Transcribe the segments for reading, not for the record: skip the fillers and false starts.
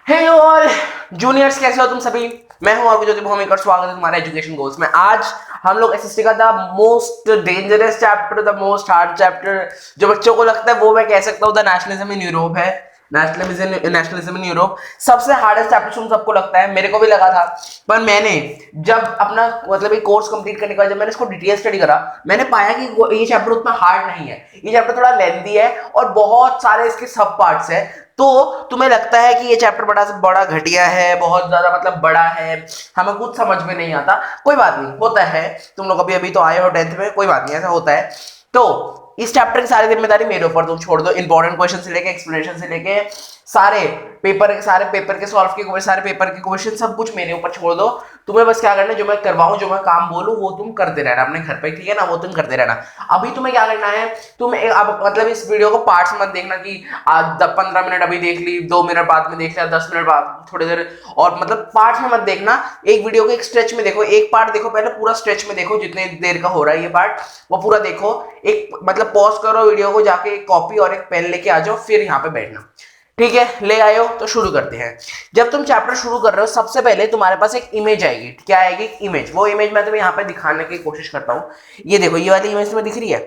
हे all juniors, कैसे हो तुम सभी। मैं हूं आपको ज्योति भौमिक, स्वागत है तुम्हारे एजुकेशन गोल्स में। आज हम लोग एसएसटी का the most dangerous chapter, the most hard chapter जो बच्चों को लगता है, वो मैं कह सकता हूं द नेशनलिज्म इन यूरोप है। नेशनलिज्म इन यूरोप सबसे हार्डेस्ट चैप्टर तुम सबको लगता है, मेरे को भी लगा था। पर मैंने जब अपना मतलब एक कोर्स कंप्लीट करने के बाद जब मैंने इसको डिटेल स्टडी करा, मैंने पाया कि ये चैप्टर उतना हार्ड नहीं है। ये चैप्टर थोड़ा लेंथी है और बहुत सारे इसके सब पार्ट्स है। तो तुम्हें लगता है कि ये चैप्टर बड़ा से बड़ा घटिया है, बहुत ज्यादा मतलब बड़ा है, हमें कुछ समझ में नहीं आता। कोई बात नहीं, होता है। तुम लोग अभी अभी तो आए हो 10th में, कोई बात नहीं, ऐसा होता है। तो इस चैप्टर की सारी जिम्मेदारी मेरे ऊपर तुम छोड़ दो। इंपॉर्टेंट क्वेश्चन से लेके एक्सप्लेनेशन से लेके सारे पेपर के सॉल्व के सारे पेपर के क्वेश्चन सब कुछ मेरे ऊपर छोड़ दो। तुम्हें बस क्या करना है, जो मैं करवाऊं, जो मैं काम बोलूं, वो तुम करते रहना अपने घर पे, ठीक है ना। वो तुम करते रहना। अभी तुम्हें क्या करना है, तुम अब मतलब इस वीडियो को पार्ट्स मत देखना कि आज 15 मिनट अभी देख ली, 2 मिनट बाद में देख लिया, 10 मिनट बाद थोड़ी देर, और मतलब पार्ट्स में मत देखना। एक वीडियो को एक स्ट्रेच में देखो, एक पार्ट देखो पहले, पूरा स्ट्रेच में देखो, जितने देर का हो रहा है ये पार्ट वो पूरा देखो। एक मतलब पॉज करो वीडियो को, जाके एक कॉपी और एक पेन लेके आ जाओ, फिर यहाँ पे बैठना, ठीक है। ले आए हो तो शुरू करते हैं। जब तुम चैप्टर शुरू कर रहे हो, सबसे पहले तुम्हारे पास एक इमेज आएगी। क्या आएगी? इमेज। वो इमेज मैं तुम्हें यहाँ पे दिखाने की कोशिश करता हूँ। ये देखो, ये वाली इमेज तुम्हें दिख रही है।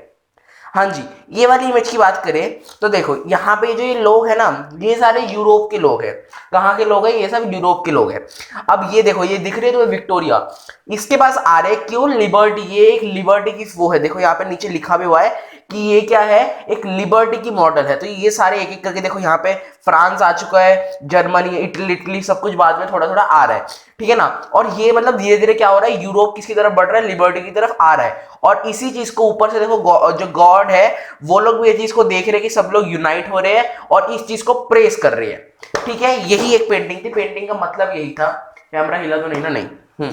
हाँ जी, ये वाली इमेज की बात करें तो देखो, यहाँ पे जो ये लोग हैं ना, ये सारे यूरोप के लोग हैं। कहाँ के लोग हैं? ये सब यूरोप के लोग हैं। अब ये देखो, ये दिख रही है तुम्हें विक्टोरिया, इसके पास आ रहे क्यों? लिबर्टी। ये एक लिबर्टी की वो है, देखो यहाँ पे नीचे लिखा भी हुआ है कि ये क्या है, एक लिबर्टी की मॉडल है। तो ये सारे एक एक करके देखो, यहाँ पे फ्रांस आ चुका है, जर्मनी, इटली सब कुछ बाद में थोड़ा थोड़ा आ रहा है, ठीक है ना। और ये मतलब धीरे धीरे क्या हो रहा है, यूरोप किसकी तरफ बढ़ रहा है? लिबर्टी की तरफ आ रहा है। और इसी चीज को ऊपर से देखो, जो गॉड है वो लोग भी ये चीज को देख रहे हैं कि सब लोग यूनाइट हो रहे हैं और इस चीज को प्रेस कर रहे हैं, ठीक है। यही एक पेंटिंग थी। पेंटिंग का मतलब यही था। कैमरा हिला तो नहीं ना? नहीं।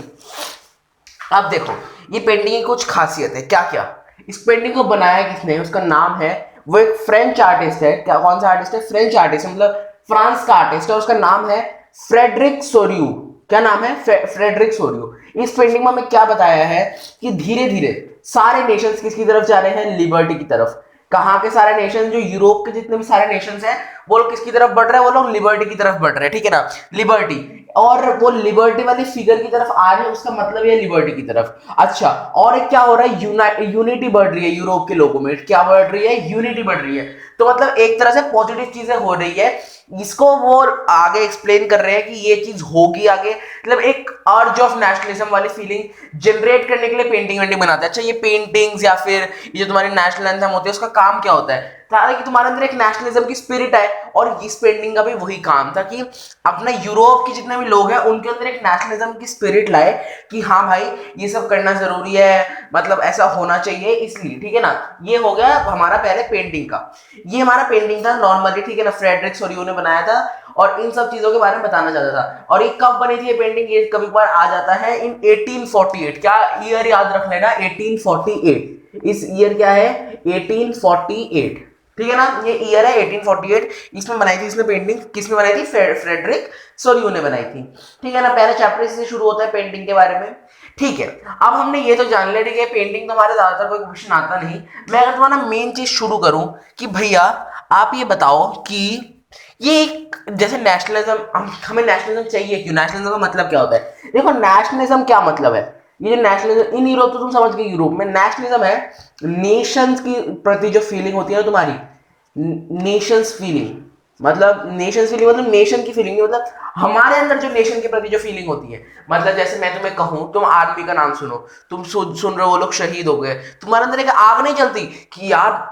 अब देखो, ये पेंटिंग की कुछ खासियत है। क्या क्या? इस पेंटिंग को बनाया किसने? उसका नाम है, वो एक फ्रेंच आर्टिस्ट है। क्या, कौन सा आर्टिस्ट है? फ्रेंच आर्टिस्ट, मतलब फ्रांस का आर्टिस्ट है। उसका नाम है फ्रेडरिक सोरियू। क्या नाम है? फ्रेडरिक सोरियू। इस पेंटिंग में हमें क्या बताया है कि धीरे धीरे सारे नेशंस किसकी तरफ जा रहे हैं? लिबर्टी की तरफ। कहाँ के सारे नेशन? जो यूरोप के जितने भी सारे नेशंस हैं, वो लोग किसकी तरफ बढ़ रहे हैं? वो लोग लिबर्टी की तरफ बढ़ रहे हैं, ठीक है ना। लिबर्टी, और वो लिबर्टी वाली फिगर की तरफ आ रहे हैं, उसका मतलब है लिबर्टी की तरफ। अच्छा, और एक क्या हो रहा है, यूनिटी बढ़ रही है यूरोप के लोगों में। क्या बढ़ रही है? यूनिटी बढ़ रही है। तो मतलब एक तरह से पॉजिटिव चीजें हो रही है। इसको वो आगे एक्सप्लेन कर रहे हैं कि ये चीज होगी आगे, मतलब एक अर्ज ऑफ नेशनलिज्म वाली फीलिंग जनरेट करने के लिए पेंटिंग वेंटिंग बनाते हैं। अच्छा, ये पेंटिंग्स या फिर ये जो तुम्हारी नेशनल एंथम होती है, उसका काम क्या होता है? कि तुम्हारे अंदर एक नेशनलिज्म की स्पिरिट है। और इस पेंटिंग का भी वही काम था कि अपना यूरोप के जितने भी लोग हैं उनके अंदर एक नेशनलिज्म की स्पिरिट लाए कि हाँ भाई, ये सब करना जरूरी है, मतलब ऐसा होना चाहिए, इसलिए, ठीक है ना। ये हो गया हमारा पहले पेंटिंग का। ये हमारा पेंटिंग था नॉर्मली, ठीक है ना। फ्रेडरिक सोरियू ने बनाया था और इन सब चीजों के बारे में बताना चाहता था। और ये कब बनी थी ये पेंटिंग? ये कभी कभार आ जाता है इन 1848। क्या ईयर याद रख लेना? 1848। इस ईयर क्या है? 1848, ठीक है ना। ये ईयर है 1848। इसमें बनाई थी इसने पेंटिंग। किसने बनाई थी? फ्रेडरिक सोरियू ने बनाई थी, ठीक है ना। पहला चैप्टर इससे शुरू होता है पेंटिंग के बारे में, ठीक है। अब हमने ये तो जान लिया, ठीक है। पेंटिंग तो हमारे ज्यादातर कोई क्वेश्चन आता नहीं। मैं अगर तुम्हारा मेन चीज शुरू करूं कि भैया आप ये बताओ कि ये एक जैसे नेशनलिज्म, हमें नेशनलिज्म चाहिए क्यों? नेशनलिज्म का मतलब क्या होता है? देखो, नेशनलिज्म क्या मतलब है? ये जो नेशनलिज्म इन यूरोप, तो तुम समझ गए, यूरोप में नेशनलिज्म है नेशंस की प्रति जो फीलिंग होती है ना तुम्हारी, नेशंस फीलिंग, मतलब नेशंस फीलिंग मतलब नेशन की फीलिंग, मतलब हमारे अंदर जो नेशन के प्रति जो फीलिंग होती है। मतलब जैसे मैं तुम्हें कहूं, तुम आर्मी का नाम सुनो, तुम सुन रहे हो वो लोग शहीद हो गए, तुम्हारे अंदर एक आग नहीं चलती कि यार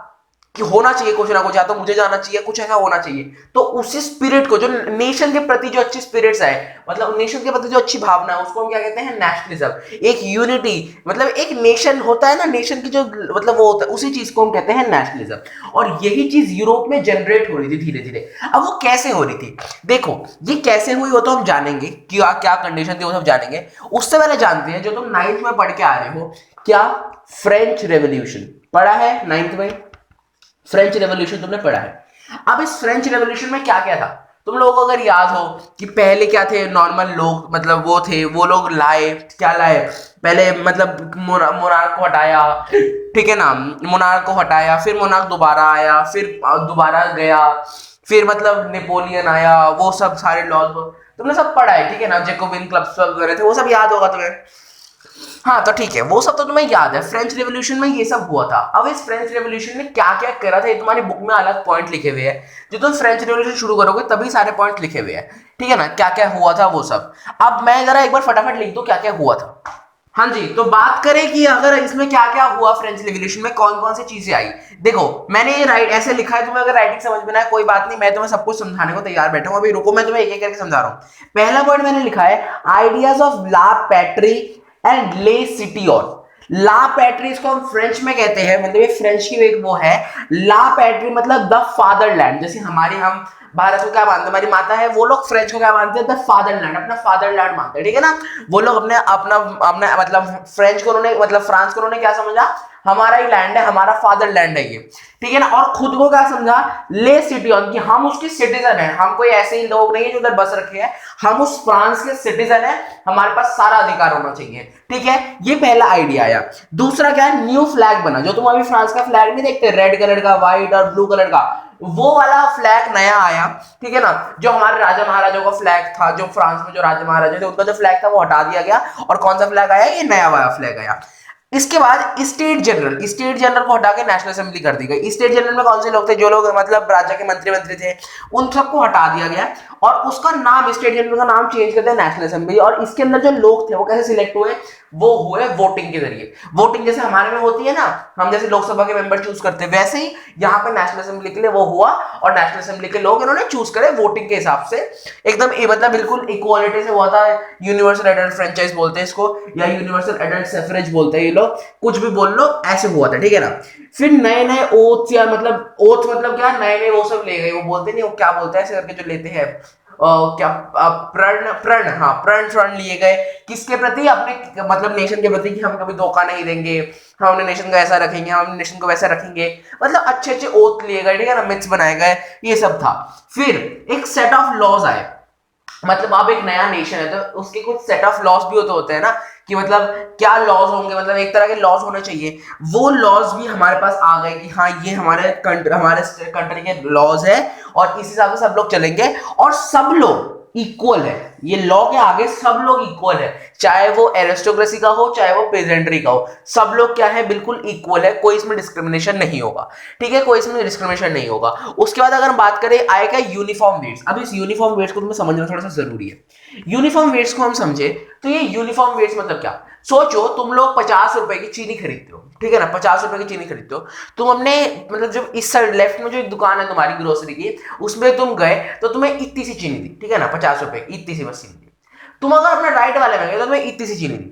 कि होना चाहिए कुछ ना कुछ, या तो मुझे जाना चाहिए, कुछ ऐसा होना चाहिए। तो उसी स्पिरिट को, जो नेशन के प्रति जो अच्छी स्पिरिट्स है, मतलब नेशन के प्रति जो अच्छी भावना है, उसको हम क्या कहते हैं? नेशनलिज्म। एक यूनिटी, मतलब एक नेशन होता है ना, नेशन की जो मतलब वो होता है, उसी चीज को हम कहते हैं नेशनलिज्म। और यही चीज यूरोप में जनरेट हो रही थी धीरे धीरे। अब वो कैसे हो रही थी? देखो, ये कैसे हुई वो तो हम जानेंगे, क्या क्या कंडीशन थी वो सब जानेंगे। उससे पहले जानते हैं जो तुम 9th में पढ़ के आ रहे हो, क्या फ्रेंच रेवोल्यूशन पढ़ा है 9th में? फ्रेंच रेवोल्यूशन तुमने पढ़ा है। अब इस फ्रेंच रेवोल्यूशन में क्या क्या था तुम लोगों को अगर याद हो कि पहले क्या थे? नॉर्मल लोग, मतलब वो थे, वो लोग लाए, क्या लाए पहले? मतलब मोनार्क को हटाया, ठीक है ना। मोनार्क को हटाया, फिर मोनार्क दोबारा आया, फिर दोबारा गया, फिर मतलब नेपोलियन आया, वो सब सारे लॉज तुमने सब पढ़ा है, ठीक है ना, जेकोबिन क्लब्स वगैरह थे, वो सब याद होगा तुम्हें। हाँ तो ठीक है, वो सब तो तुम्हें याद है। फ्रेंच रेवोल्यूशन में ये सब हुआ था। अब इस फ्रेंच रेवोल्यूशन में क्या क्या करा था ये तुम्हारी बुक में अलग पॉइंट लिखे हुए हैं। जो तुम फ्रेंच रेवोल्यूशन शुरू करोगे तभी सारे पॉइंट लिखे हुए हैं, ठीक है ना, क्या क्या हुआ था वो सब। अब मैं जरा एक बार फटाफट लिख दूं क्या क्या हुआ था। हाँ जी, तो बात करें कि अगर इसमें क्या क्या हुआ फ्रेंच रिवॉल्यूशन में, कौन कौन सी चीजें आई। देखो मैंने ये राइट ऐसे लिखा है, तुम्हें अगर राइटिंग समझ में ना है कोई बात नहीं, मैं तुम्हें सब कुछ समझाने को तैयार बैठा हूं। अभी रुको, मैं तुम्हें एक एक करके समझा रहा हूं। पहला पॉइंट मैंने लिखा है आइडियाज ऑफ ला पैट्री एंड ले सिटी ऑन। ला पैट्री इसको हम फ्रेंच में कहते हैं, मतलब ये फ्रेंच की एक वो है। ला पैट्री मतलब द फादरलैंड। जैसे हमारे हम भारत को क्या मानते हैं, हमारी माता है, वो लोग फ्रेंच को क्या मानते हैं, द फादरलैंड, अपना फादरलैंड मानते हैं, ठीक है ना। वो लोग अपने अपना अपना मतलब फ्रेंच को उन्होंने मतलब फ्रांस को उन्होंने क्या समझा, हमारा ही लैंड है, हमारा फादरलैंड है ये, ठीक है ना। और खुद को क्या समझा, ले सिटी ऑन, कि हम उसके सिटीजन हैं, हम कोई ऐसे ही लोग नहीं है जो उधर बस रखे हैं, हम उस फ्रांस के सिटीजन हैं, हमारे पास सारा अधिकार होना चाहिए, ठीक है। ये पहला आइडिया आया। दूसरा क्या है, न्यू फ्लैग बना। जो तुम अभी फ्रांस का फ्लैग नहीं देखते, रेड कलर का, व्हाइट और ब्लू कलर का, वो वाला फ्लैग नया आया, ठीक है ना। जो हमारे राजा महाराजाओं का फ्लैग था, जो फ्रांस में जो राजा महाराजा थे उनका जो फ्लैग था वो हटा दिया गया, और कौन सा फ्लैग आया, ये नया वाला फ्लैग आया। इसके बाद स्टेट जनरल को हटा के नेशनल असेंबली कर दी गई। स्टेट जनरल में कौन से लोग थे, जो लोग मतलब राज्य के मंत्री थे, उन सबको हटा दिया गया, और उसका नाम, स्टेट जनरल का नाम चेंज कर दिया नेशनल असेंबली। और इसके अंदर जो लोग थे वो कैसे सिलेक्ट हुए, वो हुए वोटिंग के जरिए। वोटिंग जैसे हमारे में होती है ना, हम जैसे लोकसभा के मेंबर चूज करते हैं, वैसे ही यहाँ पे नेशनल असेंबली के लिए वो हुआ, और नेशनल असेंबली के लोग इन्होंने चूज करे वोटिंग के हिसाब से, एकदम मतलब बिल्कुल इक्वालिटी से हुआ था। यूनिवर्सल एडल्ट फ्रेंचाइज बोलते हैं इसको, या यूनिवर्सल एडल्ट सफरेज बोलते हैं ये लोग, कुछ भी बोल लो, ऐसे हुआ था, ठीक है ना। फिर नए नए ओथ, या मतलब ओथ मतलब क्या, नए नए वो सब ले गए, वो बोलते नहीं, वो क्या बोलते हैं ऐसे करके जो लेते हैं, क्या प्रण प्रण, हाँ प्रण लिए गए, किसके प्रति, अपने मतलब नेशन के प्रति, कि हम कभी धोखा नहीं देंगे, हम अपने नेशन को ऐसा रखेंगे, हम नेशन को वैसा रखेंगे, मतलब अच्छे अच्छे ओथ लिए गए, ठीक है ना, मिथ्स बनाए गए, ये सब था। फिर एक सेट ऑफ लॉज आए, मतलब अब एक नया नेशन है तो उसके कुछ सेट ऑफ लॉज भी होते हैं ना, कि मतलब क्या लॉज होंगे, मतलब एक तरह के लॉज होने चाहिए, वो लॉज भी हमारे पास आ गए, कि हाँ ये हमारे कंट्री के लॉज है, और इस हिसाब से सब लोग चलेंगे, और सब लोग इक्वल है, ये लॉ के आगे सब लोग इक्वल है, चाहे वो एरिस्टोक्रेसी का हो, चाहे वो पेजेंट्री का हो, सब लोग क्या है, बिल्कुल इक्वल है, कोई इसमें डिस्क्रिमिनेशन नहीं होगा, ठीक है, कोई इसमें डिस्क्रिमिनेशन नहीं होगा। उसके बाद अगर हम बात करें, आएगा यूनिफॉर्म वेट्स। अब इस यूनिफॉर्म वेट्स को तुम्हें समझना थोड़ा सा जरूरी है। यूनिफॉर्म वेट्स को हम समझे तो ये यूनिफॉर्म वेट्स मतलब क्या, सोचो तुम लोग 50 रुपए की चीनी खरीदते हो, ठीक है ना, 50 रुपए की चीनी खरीदते हो, तुम अपने मतलब जो इस साइड लेफ्ट में जो एक दुकान है तुम्हारी ग्रोसरी की, उसमें तुम गए तो तुम्हें इतनी सी चीनी दी, ठीक है ना, 50 रुपए की इतनी सी बस चीनी दी। तुम अगर अपने राइट वाले में गए तो तुम्हें इतनी सी चीनी दी।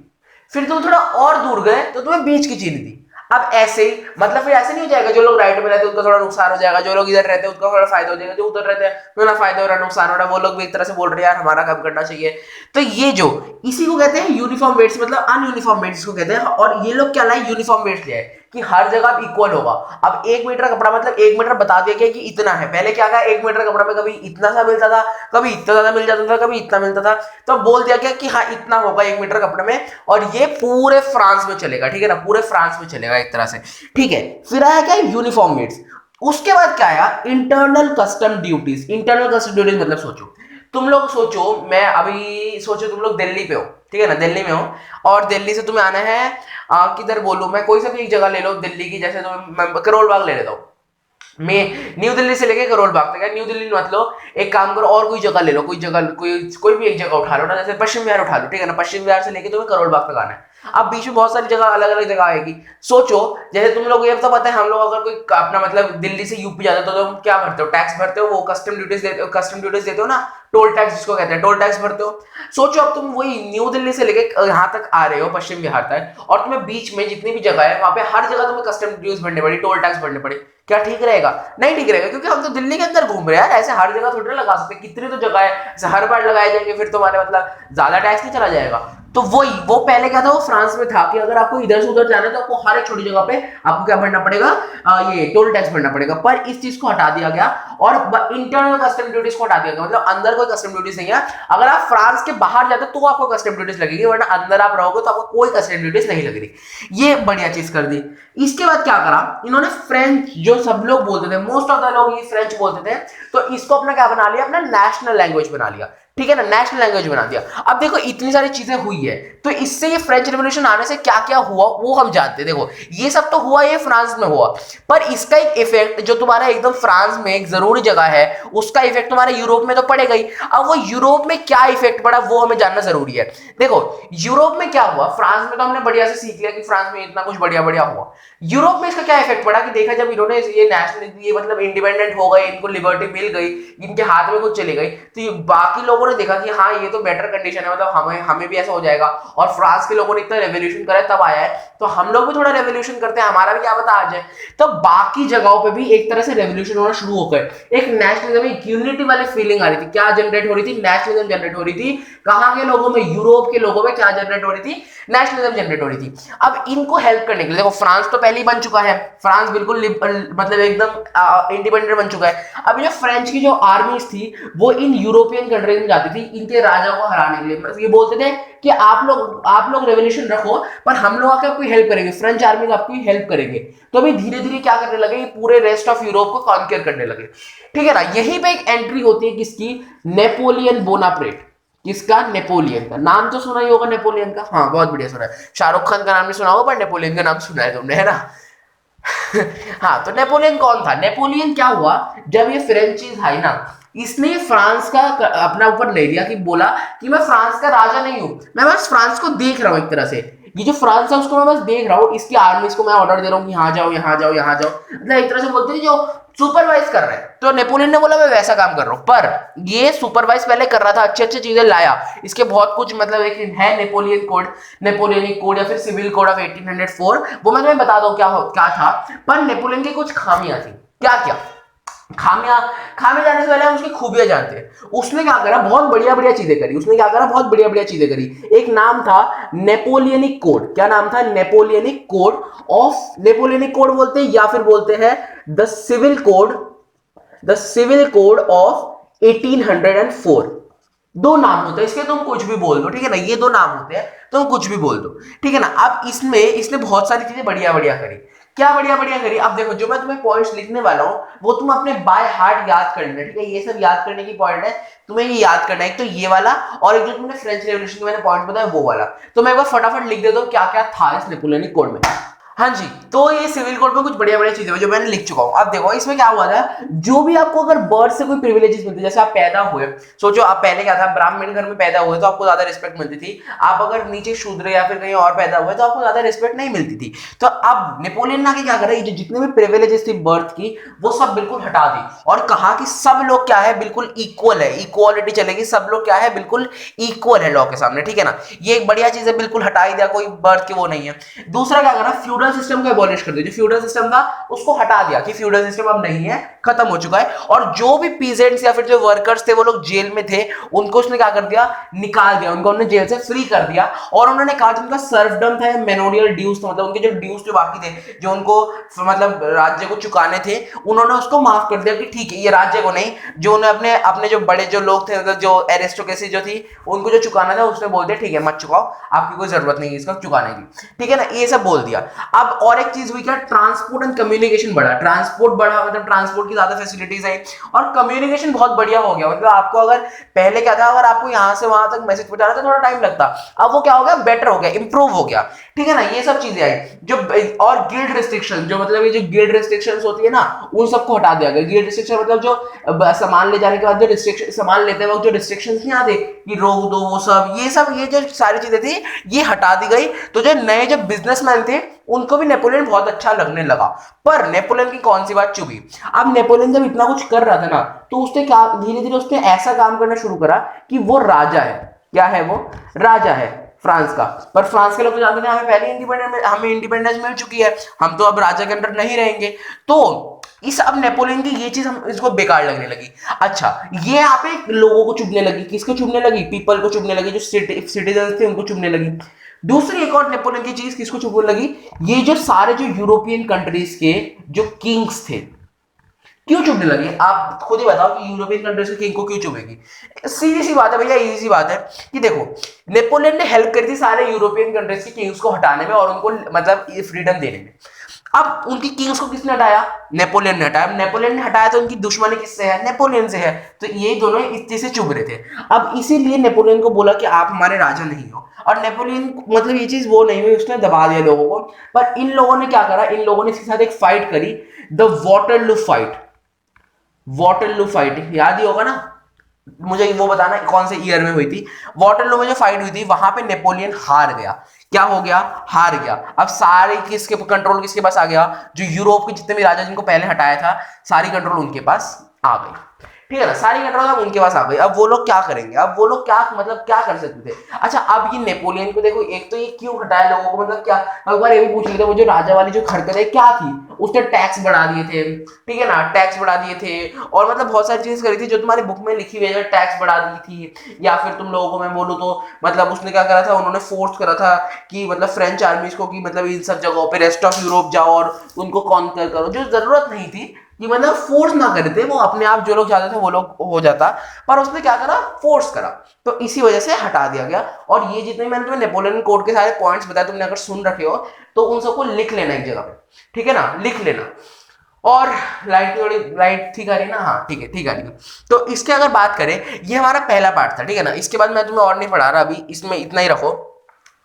फिर तुम थोड़ा और दूर गए तो तुम्हें बीच की चीनी दी। अब ऐसे ही मतलब फिर ऐसे नहीं हो जाएगा, जो लोग राइट में रहते हैं उनका थोड़ा नुकसान हो जाएगा, जो लोग इधर रहते हैं उनका थोड़ा फायदा हो जाएगा, जो उधर रहते हैं तो ना फायदा हो रहा नुकसान हो रहा है, वो लोग भी एक तरह से बोल रहे हैं यार हमारा कम करना चाहिए। तो ये जो इसी को कहते हैं यूनिफॉर्म वेट्स, मतलब अनयूनिफॉर्म वेट्स को कहते हैं। और ये लोग क्या लाए, यूनिफॉर्म वेट्स ले आए कि हर जगह इक्वल होगा। अब 1 मीटर कपड़ा मतलब 1 मीटर बता दिया गया कि इतना है। पहले क्या था, 1 मीटर कपड़ा में कभी इतना सा मिलता था, कभी इतना ज्यादा मिल जाता था, कभी इतना मिलता था, तो बोल दिया गया कि हाँ इतना होगा 1 मीटर कपड़े में, और ये पूरे फ्रांस में चलेगा, ठीक है ना, पूरे फ्रांस में चलेगा एक तरह से, ठीक है। फिर आया क्या, यूनिफॉर्म वेट्स। उसके बाद क्या आया, internal custom duties. Internal custom duties मतलब सोचो, तुम लोग सोचो, मैं अभी सोचो तुम लोग दिल्ली पे हो, ठीक है ना, दिल्ली में हो, और दिल्ली से तुम्हें आना है किधर बोलूं मैं, कोई सा भी एक जगह ले लो दिल्ली की, जैसे मैं करोल बाग ले लेता हूँ, मैं न्यू दिल्ली से लेके करोल बाग तक है, न्यू दिल्ली मत लो, एक काम करो और कोई जगह ले लो, कोई जगह कोई भी एक जगह उठा लो ना, जैसे पश्चिम बिहार उठा लो, ठीक है ना, पश्चिम बिहार से लेके तुम्हें करोल बाग तक आना है। अब बीच में बहुत सारी जगह अलग अलग जगह आएगी। सोचो जैसे तुम लोग, ये तो पता है हम लोग अगर कोई अपना मतलब दिल्ली से यूपी जाते हो तो तुम क्या भरते हो, टैक्स भरते हो, वो कस्टम ड्यूटीज देते हो ना, टोल टैक्स जिसको कहते हैं, टोल टैक्स भरते हो। सोचो अब तुम वही न्यू दिल्ली से लेके यहाँ तक आ रहे हो, पश्चिम बिहार तक, और तुम्हें बीच में जितनी भी जगह है वहां पे हर जगह तुम्हें कस्टम ड्यूटीज भरने पड़ी, टोल टैक्स भरने पड़े, क्या ठीक रहेगा? नहीं ठीक रहेगा, क्योंकि हम तो दिल्ली के अंदर घूम रहे हैं यार, ऐसे हर जगह थोड़ी ना लगा सकते, कितनी तो जगह है, हर बार लगाए जाएंगे फिर तुम्हारे मतलब ज्यादा टैक्स नहीं चला जाएगा। तो वो पहले क्या था, वो फ्रांस में था कि अगर आपको इधर से उधर जाना है तो आपको हर एक छोटी जगह पे आपको क्या भरना पड़ेगा, ये टोल टैक्स भरना पड़ेगा। पर इस चीज को हटा दिया गया और इंटरनल कस्टम ड्यूटीज को हटा दिया गया, मतलब अंदर कोई कस्टम ड्यूटीज नहीं है। अगर आप फ्रांस के बाहर जाते तो आपको कस्टम ड्यूटीज लगेगी, वरना अंदर आप रहोगे तो आपको कोई कस्टम ड्यूटीज नहीं लगेगी। ये बढ़िया चीज कर दी। इसके बाद क्या करा इन्होंने, फ्रेंच जो सब लोग बोलते थे, मोस्ट ऑफ द लोग ये फ्रेंच बोलते थे, तो इसको अपना क्या बना लिया, अपना नेशनल लैंग्वेज बना लिया, ठीक है ना, नेशनल लैंग्वेज बना दिया। अब देखो इतनी सारी चीजें हुई है, तो इससे ये फ्रेंच रेवोल्यूशन आने से क्या क्या हुआ वो हम जानते हैं। देखो ये सब तो हुआ, ये फ्रांस में हुआ, पर इसका एक इफेक्ट जो तुम्हारा एकदम फ्रांस में एक जरूरी जगह है, उसका इफेक्ट तुम्हारे यूरोप में तो पड़ेगा ही। अब वो यूरोप में क्या इफेक्ट पड़ा वो हमें जानना जरूरी है। देखो यूरोप में क्या हुआ, फ्रांस में तो हमने बढ़िया से सीख लिया कि फ्रांस में इतना कुछ बढ़िया बढ़िया हुआ। यूरोप में इसका क्या इफेक्ट पड़ा कि देखा जब इन्होंने ये नेशनल, ये मतलब इंडिपेंडेंट हो गए, इनको लिबर्टी मिल गई, इनके हाथ में कुछ चली गई, तो बाकी लोगों ने देखा कि हाँ ये तो बेटर कंडीशन है, मतलब हमें भी ऐसा हो जाएगा। और फ्रांस के लोगों ने इतना रेवोल्यूशन करा तब आया है, तो हम लोग भी थोड़ा रेवोल्यूशन करते हैं, हमारा भी क्या पता आ जाए। तो बाकी जगहों पे भी एक तरह से रेवोल्यूशन होना शुरू हो गए, एक नेशनलिज्म, एक यूनिटी वाली फीलिंग आ रही थी। क्या जनरेट हो रही थी, नेशनलिज्म जनरेट हो रही थी। कहां के लोगों में, यूरोप के लोगों में क्या जनरेट हो रही थी, नेशनलिज्म जनरेट हो रही थी। अब इनको हेल्प करने के लिए, देखो फ्रांस तो पहले ही बन चुका है, फ्रांस बिल्कुल मतलब एकदम इंडिपेंडेंट बन चुका है। अब ये फ्रेंच की जो आर्मीज थी वो इन यूरोपियन कंट्रीज में जाती थी इनके राजा को हराने के लिए। ये बोलते थे कि आप लोग रेवोल्यूशन रखो, पर हम लोग आके आपकी हेल्प करेंगे, फ्रेंच आर्मी आपकी हेल्प करेंगे। तो अभी धीरे धीरे क्या करने लगे, पूरे रेस्ट ऑफ यूरोप को कॉन्कर करने लगे, ठीक है ना। यहीं पे एक एंट्री होती है किसकी, नेपोलियन बोनापार्ट। किसका, नेपोलियन का। नाम तो सुना ही होगा नेपोलियन का, हाँ बहुत बढ़िया सुना है। शाहरुख खान का नाम नहीं सुना होगा, पर नेपोलियन का नाम सुना है तुमने, है ना। हाँ, तो नेपोलियन कौन था, नेपोलियन क्या हुआ, जब ये फ्रेंच चीज आई ना, इसने फ्रांस का अपना ऊपर ले लिया, कि बोला कि मैं फ्रांस का राजा नहीं हूं, मैं बस फ्रांस को देख रहा हूं एक तरह से। ये जो फ्रांस है उसको मैं बस देख रहा हूं, इसकी आर्मीज को मैं ऑर्डर दे रहा हूं कि यहाँ जाओ यहाँ जाओ यहाँ जाओ, मतलब एक तरह से बोलते हैं जो सुपरवाइज कर रहे हैं। तो नेपोलियन ने बोला मैं वैसा काम कर रहा हूं, पर ये सुपरवाइज पहले कर रहा था, अच्छी अच्छी चीजें लाया, इसके बहुत कुछ मतलब एक है नेपोलियन कोड, नेपोलियनिक कोड या फिर सिविल कोड ऑफ 1804, वो मैं तुम्हें बता दूं क्या था। पर नेपोलियन की कुछ खामियां थी। क्या क्या खामियां जानने से पहले हम उसकी खूबियां जानते हैं। उसने क्या करा, बहुत बढ़िया बढ़िया चीजें करी। उसने क्या करा, बहुत बढ़िया बढ़िया चीजें करी। एक नाम था नेपोलियनिक कोड। क्या नाम था, Napoleonic code of, Napoleonic code बोलते हैं या फिर बोलते हैं द सिविल कोड ऑफ 1804। दो नाम होते हैं इसके, तुम कुछ भी बोल दो, ठीक है ना, ये दो नाम होते हैं, तुम कुछ भी बोल दो, ठीक है ना। अब इसने बहुत सारी चीजें बढ़िया बढ़िया करी। क्या बढ़िया बढ़िया करी, अब देखो जो मैं तुम्हें पॉइंट्स लिखने वाला हूं वो तुम अपने बाय हार्ट याद कर लेना, ठीक है। ये सब याद करने की पॉइंट है, तुम्हें ये याद करना है, एक तो ये वाला, और एक जो तुमने फ्रेंच रेवोल्यूशन का मैंने पॉइंट बताया वो वाला। तो मैं एक बार फटाफट लिख देता हूं क्या क्या था इस नेपोलियनिक कोड में। हाँ जी, तो ये सिविल कोड में कुछ बढ़िया बढ़िया चीजें जो मैंने लिख चुका हूं। अब देखो इसमें क्या हुआ था, जो भी आपको अगर बर्थ से कोई प्रिविलेजेस मिलते, जैसे आप पैदा हुए, सोचो आप पहले क्या था, ब्राह्मण घर में पैदा हुए तो आपको ज्यादा रिस्पेक्ट मिलती थी। आप अगर नीचे शूद्र या फिर कहीं और पैदा हुए तो आपको ज्यादा रिस्पेक्ट नहीं मिलती थी। तो अब नेपोलियन ने क्या करा, ये जितने भी प्रिविलेजेस थी बर्थ की वो सब बिल्कुल हटा दी, और कहा कि सब लोग क्या है, बिल्कुल इक्वल है, इक्वालिटी चलेगी, सब लोग क्या है, बिल्कुल इक्वल है लॉ के सामने, ठीक है ना। ये एक बढ़िया चीज है, बिल्कुल हटा ही दिया, कोई बर्थ की वो नहीं है। दूसरा क्या करा, फ्यूडल सिस्टम को एबॉलिश कर दिया। जो फ्यूडल सिस्टम था उसको हटा दिया कि फ्यूडल सिस्टम अब नहीं है, खत्म हो चुका है। और जो भी पीजेंट्स या फिर जो वर्कर्स थे वो लोग जेल में थे, उनको उसने क्या कर दिया, निकाल दिया, उनको उन्होंने जेल से फ्री कर दिया। और उन्होंने कहा जो उनका सर्फडम था, मेनोरियल ड्यूज था, मतलब उनके जो ड्यूज जो बाकी थे, जो उनको मतलब राज्य को चुकाने थे, उन्होंने उसको माफ कर दिया कि ठीक है, ये राज्य को नहीं, जो उन्हें अपने अपने जो बड़े जो लोग थे, मतलब जो एरिस्टोक्रेसी जो थी, उनको जो चुकाना था, उसने बोल दिया ठीक है मत चुकाओ, आपकी कोई जरूरत नहीं है इसका चुकाने की, ठीक है ना, ये सब बोल दिया। अब और एक चीज हुई क्या, ट्रांसपोर्ट एंड कम्युनिकेशन बढ़ा, ट्रांसपोर्ट बढ़ा, मतलब ट्रांसपोर्ट की ज्यादा फैसिलिटीज आई, और कम्युनिकेशन बहुत बढ़िया हो गया। मतलब आपको अगर पहले क्या था, अगर आपको यहां से वहां तक मैसेज पहुंचाना था थोड़ा टाइम लगता, अब वो क्या हो गया, बेटर हो गया, इंप्रूव हो गया, ठीक है ना। ये सब चीजें आई जो, और गिल्ड रिस्ट्रिक्शन, जो मतलब ये जो गिल्ड रिस्ट्रिक्शंस होती है ना, उन सबको हटा दिया गया। गिल्ड रिस्ट्रिक्शन मतलब जो सामान ले जाने के बाद जो रिस्ट्रिक्शन, सामान लेते वक्त जो रिस्ट्रिक्शंस नहीं आते कि रोक दो, वो सब ये जो सारी चीजें थी ये हटा दी गई। तो जो नए जो बिजनेसमैन थे उनको भी नेपोलियन बहुत अच्छा लगने लगा। पर नेपोलियन की कौन सी बात चुभी, अब नेपोलियन जब इतना कुछ कर रहा था ना, तो उसने क्या, धीरे धीरे उसने ऐसा काम करना शुरू करा कि वो राजा है। क्या है वो, राजा है फ्रांस का। पर फ्रांस के लोग तो जानते थे हमें पहले हमें इंडिपेंडेंस मिल चुकी है, हम तो अब राजा के अंडर नहीं रहेंगे। तो इस अब नेपोलियन की ये चीज हम इसको बेकार लगने लगी। अच्छा, ये यहाँ पे लोगों को चुभने लगी, किसको चुभने लगी, पीपल को चुभने लगी, जो सिटीजन थे उनको चुभने लगी। दूसरी एक और नेपोलियन की चीज किसको चुभने लगी, ये जो सारे जो यूरोपियन कंट्रीज के जो किंग्स थे, क्यों चुभने लगी, आप खुद ही बताओ कि यूरोपियन कंट्रीज के किंग को क्यों चुभेगी। सीधी सी बात है भैया, इजी सी बात है कि देखो, नेपोलियन ने हेल्प करी थी सारे यूरोपियन कंट्रीज के किंग्स को हटाने में और उनको मतलब फ्रीडम देने में। अब उनकी किंग्स को किसने हटाया, नेपोलियन ने हटाया। नेपोलियन ने हटाया तो उनकी दुश्मनी किससे है, नेपोलियन से है। तो ये दोनों इस चीज से चुभ रहे थे। अब इसीलिए नेपोलियन को बोला कि आप हमारे राजा नहीं हो, और नेपोलियन मतलब ये चीज वो नहीं हुई, उसने दबा दिया लोगों को। पर इन लोगों ने क्या करा, इन लोगों ने इसके साथ एक फाइट करी, the Waterloo fight. Waterloo fight याद ही होगा ना, मुझे वो बताना कौन से ईयर में हुई थी। वाटरलू में जो फाइट हुई थी वहां पे नेपोलियन हार गया। क्या हो गया, हार गया। अब सारे किसके कंट्रोल किसके पास आ गया, जो यूरोप के जितने भी राजा जिनको पहले हटाया था, सारी कंट्रोल उनके पास आ गई। ठीक है ना, सारी कंट्रोल अब उनके पास आ गई। अब वो लोग क्या करेंगे, अब वो लोग क्या मतलब क्या कर सकते थे। अच्छा, अब ये नेपोलियन को देखो, एक तो ये क्यों हटाया लोगों को, मतलब क्या, एक बार ये भी पूछ लेते, वो जो राजा वाली जो हरकतें क्या थी, उसने टैक्स बढ़ा दिए थे, ठीक है ना, टैक्स बढ़ा दिए थे, और मतलब बहुत सारी चीज करी थी जो तुम्हारी बुक में लिखी हुई है, टैक्स बढ़ा दी थी। या फिर तुम लोगों को मैं बोलूँ तो मतलब उसने क्या करा था, उन्होंने फोर्स करा था कि मतलब फ्रेंच आर्मीज को कि मतलब इन सब जगहों पे रेस्ट ऑफ यूरोप जाओ और उनको कॉन्कर करो, जो जरूरत नहीं थी कि मतलब फोर्स ना करे थे, वो अपने आप जो लोग चाहते थे वो लोग हो जाता, पर उसने क्या करा, फोर्स करा। तो इसी वजह से हटा दिया गया। और ये जितने मैंने तुम्हें नेपोलियन कोड के सारे पॉइंट्स बताए, तुमने अगर सुन रखे हो तो उन सबको लिख लेना एक जगह पे, ठीक है ना, लिख लेना। और लाइट की थोड़ी लाइट ठीक आ रही है ना, हाँ ठीक है, ठीक आ रही है। तो इसके अगर बात करें, ये हमारा पहला पार्ट था, ठीक है ना। इसके बाद मैं तुम्हें और नहीं पढ़ा रहा अभी, इसमें इतना ही रखो।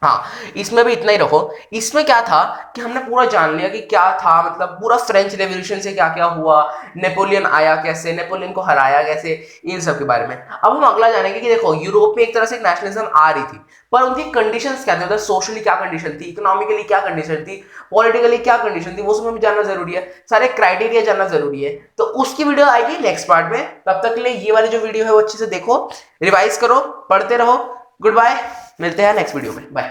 हाँ, इसमें भी इतना ही रखो। इसमें क्या था कि हमने पूरा जान लिया कि क्या था, मतलब पूरा फ्रेंच रेवोल्यूशन से क्या क्या हुआ, नेपोलियन आया कैसे, नेपोलियन को हराया कैसे, इन सब के बारे में। अब हम अगला जानेंगे कि देखो, यूरोप में एक तरह से नेशनलिज्म आ रही थी, पर उनकी कंडीशंस क्या थी, मतलब सोशली क्या कंडीशन थी, इकोनॉमिकली क्या कंडीशन थी, पॉलिटिकली क्या कंडीशन थी, वो सब हमें जानना जरूरी है, सारे क्राइटेरिया जानना जरूरी है। तो उसकी वीडियो आएगी नेक्स्ट पार्ट में। तब तक के लिए ये वाली जो वीडियो है वो अच्छे से देखो, रिवाइज करो, पढ़ते रहो। गुड बाय, मिलते हैं नेक्स्ट वीडियो में, बाय।